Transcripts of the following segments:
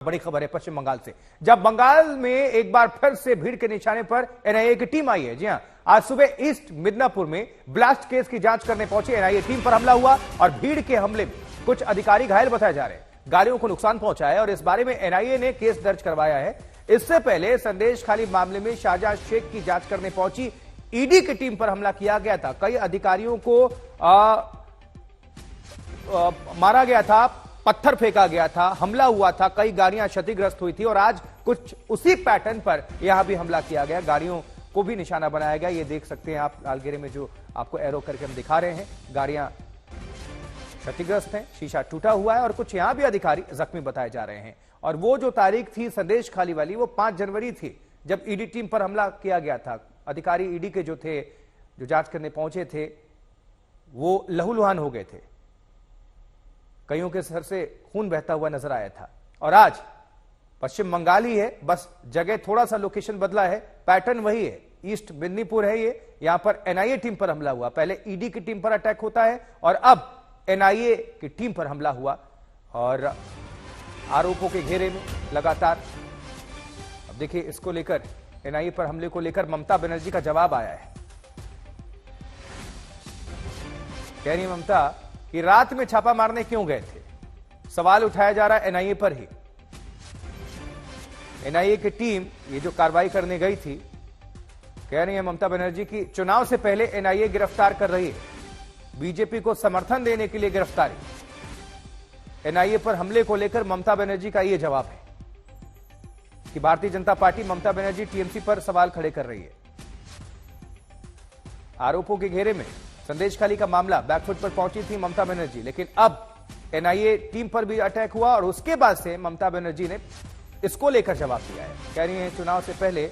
बड़ी खबर है पश्चिम बंगाल से, जब बंगाल में एक बार फिर से भीड़ के निशाने पर एनआईए की टीम आई है। जी हां, आज सुबह ईस्ट मिदनापुर में ब्लास्ट केस की जांच करने पहुंची एनआईए टीम पर हमला हुआ और भीड़ के हमले में कुछ अधिकारी घायल बताए जा रहे हैं, गाड़ियों को नुकसान पहुंचा है और इस बारे में एनआईए ने केस दर्ज करवाया है। इससे पहले संदेश खाली मामले में शाहजहां शेख की जांच करने पहुंची ईडी की टीम पर हमला किया गया था। कई अधिकारियों को मारा गया था, पत्थर फेंका गया था, हमला हुआ था, कई गाड़ियां क्षतिग्रस्त हुई थी और आज कुछ उसी पैटर्न पर यहां भी हमला किया गया, गाड़ियों को भी निशाना बनाया गया। ये देख सकते हैं आप लालगेरे में जो आपको एरो करके हम दिखा रहे हैं, गाड़ियां क्षतिग्रस्त हैं, शीशा टूटा हुआ है और कुछ यहां भी अधिकारी जख्मी बताए जा रहे हैं। और वो जो तारीख थी संदेश खाली वाली, वो 5 जनवरी थी जब ईडी टीम पर हमला किया गया था। अधिकारी ईडी के जो थे, जो जांच करने पहुंचे थे, वो लहूलुहान हो गए थे, कईयों के सर से खून बहता हुआ नजर आया था। और आज पश्चिम बंगाल ही है, बस जगह थोड़ा सा लोकेशन बदला है, पैटर्न वही है। ईस्ट मिदनीपुर है ये, यहां पर एनआईए टीम पर हमला हुआ। पहले ईडी की टीम पर अटैक होता है और अब एनआईए की टीम पर हमला हुआ और आरोपों के घेरे में लगातार। अब देखिए, इसको लेकर एनआईए पर हमले को लेकर ममता बनर्जी का जवाब आया है। कह रही ममता कि रात में छापा मारने क्यों गए थे, सवाल उठाया जा रहा है एनआईए पर ही। एनआईए की टीम ये जो कार्रवाई करने गई थी, कह रही है ममता बनर्जी की चुनाव से पहले एनआईए गिरफ्तार कर रही है, बीजेपी को समर्थन देने के लिए गिरफ्तारी। एनआईए पर हमले को लेकर ममता बनर्जी का यह जवाब है कि भारतीय जनता पार्टी ममता बनर्जी टीएमसी पर सवाल खड़े कर रही है। आरोपों के घेरे में संदेश खाली का मामला, बैकफुट पर पहुंची थी ममता बनर्जी, लेकिन अब एनआईए टीम पर भी अटैक हुआ और उसके बाद से ममता बनर्जी ने इसको लेकर जवाब दिया है। कह रही है चुनाव से पहले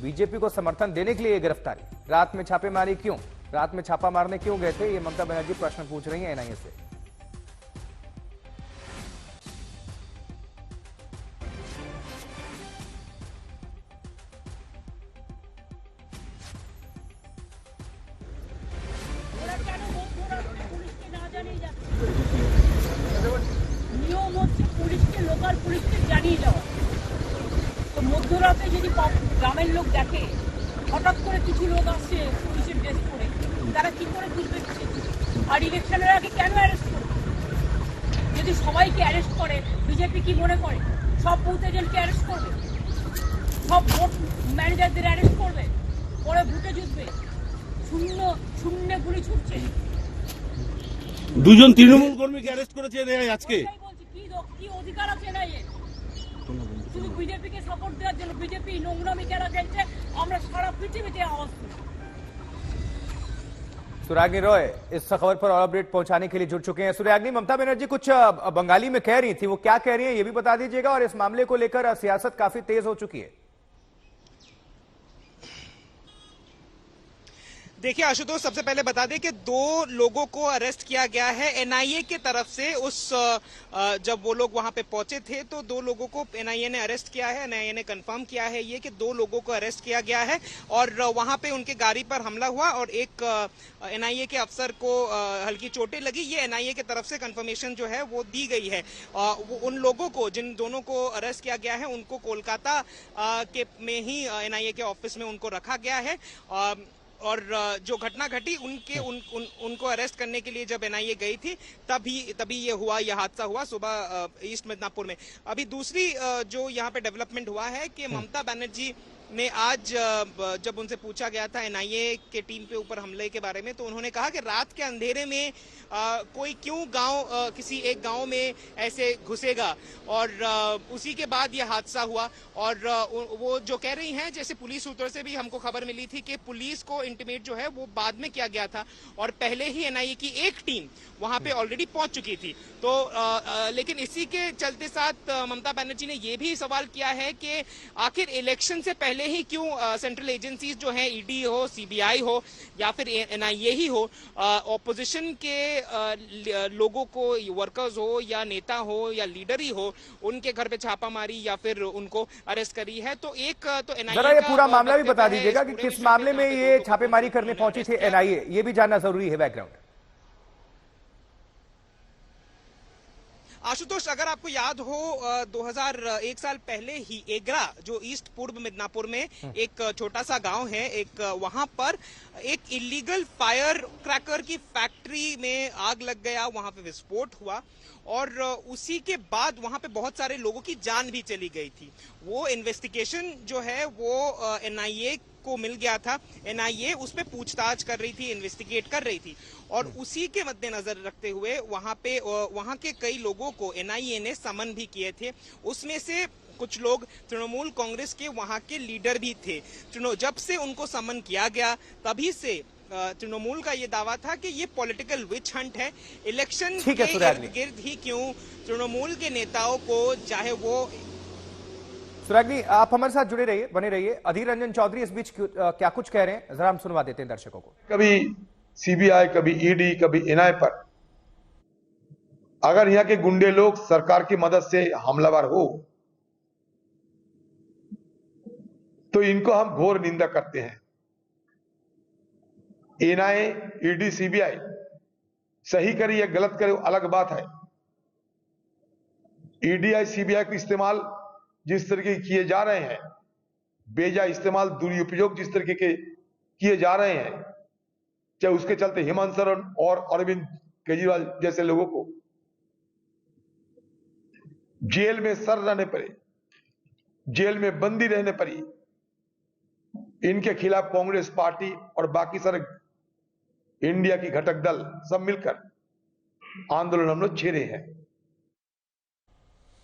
बीजेपी को समर्थन देने के लिए गिरफ्तारी। रात में छापेमारी क्यों, रात में छापा मारने क्यों गए थे, ये ममता बनर्जी प्रश्न पूछ रही है एनआईए से। নিয়ম হচ্ছে পুলিশকে, লোকাল পুলিশকে জানিয়ে যাওয়া। তো মধ্যরাতে যদি গ্রামের লোক দেখে হঠাৎ করে কিছু লোক আসছে পুলিশের ড্রেস পরে, তারা কি করে বুঝবে? আর ইলেকশনের আগে কেন অ্যারেস্ট করবে? যদি সবাইকে অ্যারেস্ট করে, বিজেপি কি মনে করে সব বুথ এজেন্টকে অ্যারেস্ট করবে, সব ভোট ম্যানেজারদের অ্যারেস্ট করবে, পরে ভোটে জিতবে? শূন্য শূন্যে গুলি ছুটছে। দুজন তৃণমূল কর্মীকে অ্যারেস্ট করেছে আজকে। কি অধিকার আছে না? শুধু বিজেপিকে সাপোর্ট দেওয়ার জন্য বিজেপি নোংরামি কেন খেলছে, আমরা সারা পৃথিবীতে আওয়াজ তুলি। सुराग्नि रॉय इस खबर पर और अपडेट पहुंचाने के लिए जुड़ चुके हैं। सुराग्नि, ममता बनर्जी कुछ बंगाली में कह रही थी, वो क्या कह रही है ये भी बता दीजिएगा, और इस मामले को लेकर सियासत काफी तेज हो चुकी है। देखिए आशुतोष, सबसे पहले बता दें कि 2 लोगों को अरेस्ट किया गया है एनआईए की तरफ से। जब वो लोग वहां पे पहुंचे थे तो 2 लोगों को एनआईए ने अरेस्ट किया है। एनआईए ने कंफर्म किया है ये कि 2 लोगों को अरेस्ट किया गया है और वहां पे उनके गाड़ी पर हमला हुआ और एक एनआईए के अफसर को हल्की चोटें लगी। ये एनआईए की तरफ से कंफर्मेशन जो है वो दी गई है। उन लोगों को, जिन दोनों को अरेस्ट किया गया है, उनको कोलकाता के में ही एनआईए के ऑफिस में उनको रखा गया है। और जो घटना घटी उनको अरेस्ट करने के लिए जब एनआईए गई थी तभी ये हादसा हुआ सुबह ईस्ट मिदनापुर में। अभी दूसरी जो यहाँ पे डेवलपमेंट हुआ है कि ममता बनर्जी ने आज जब उनसे पूछा गया था एनआईए के टीम के ऊपर हमले के बारे में, तो उन्होंने कहा कि रात के अंधेरे में कोई क्यों किसी एक गांव में ऐसे घुसेगा, और उसी के बाद यह हादसा हुआ। और वो जो कह रही हैं, जैसे पुलिस सूत्रों से भी हमको खबर मिली थी कि पुलिस को इंटीमेट जो है वो बाद में किया गया था और पहले ही एनआईए की एक टीम वहां पे ऑलरेडी पहुंच चुकी थी। तो लेकिन इसी के चलते साथ ममता बनर्जी ने ये भी सवाल किया है कि आखिर इलेक्शन से पहले ही क्यों सेंट्रल एजेंसीज जो है, ईडी हो, सीबीआई हो या फिर एनआईए ही हो, ऑपोजिशन के लोगों को, वर्कर्स हो या नेता हो या लीडर ही हो, उनके घर पे छापामारी या फिर उनको अरेस्ट करी है। तो एक तो एनआईए जरा ये पूरा मामला भी बता दीजिएगा कि किस मामले में ये छापेमारी करने पहुंची थी एनआईए, ये भी जानना जरूरी है बैकग्राउंड। आशुतोष, अगर आपको याद हो 2001 साल पहले ही एगरा, जो ईस्ट पूर्व मिदनापुर में एक छोटा सा गांव है, एक वहां पर एक इलीगल फायर क्रैकर की फैक्ट्री में आग लग गया, वहां पे विस्फोट हुआ और उसी के बाद वहां पे बहुत सारे लोगों की जान भी चली गई थी। वो इन्वेस्टिगेशन जो है वो एनआईए को मिल गया था। एनआईए उस पे पूछताछ कर रही थी, इन्वेस्टिगेट कर रही थी और उसी के मद्देनजर रखते हुए वहां के कई लोगों को एनआईए ने समन भी किए थे। उसमें से कुछ लोग तृणमूल कांग्रेस के वहां के लीडर भी थे। जब से उनको समन किया गया तभी से तृणमूल का ये दावा था कि ये पॉलिटिकल विच हंट है। इलेक्शन के इर्द गिर्द ही क्यों तृणमूल के नेताओं को, चाहे वो सुराग्नि, आप हमारे साथ जुड़े रहिए, बने रहिए। अधीर रंजन चौधरी इस बीच क्या कुछ कह रहे हैं, जरा हम सुनवा देते हैं दर्शकों को। कभी सीबीआई, कभी ईडी, कभी एनआई पर अगर यहाँ के गुंडे लोग सरकार की मदद से हमलावर हो तो इनको हम घोर निंदा करते हैं। एनआई, ईडी, सीबीआई सही करे या गलत करे अलग बात है। ईडीआई, सीबीआई का इस्तेमाल जिस तरीके किए जा रहे हैं, बेजा इस्तेमाल, दुरुपयोग जिस तरीके के किए जा रहे हैं, चाहे उसके चलते हेमंत सोरेन और अरविंद केजरीवाल जैसे लोगों को जेल में सर रहने पड़े, जेल में बंदी रहने पड़ी, इनके खिलाफ कांग्रेस पार्टी और बाकी सारे इंडिया की घटक दल सब मिलकर आंदोलन हम लोग छेड़े हैं।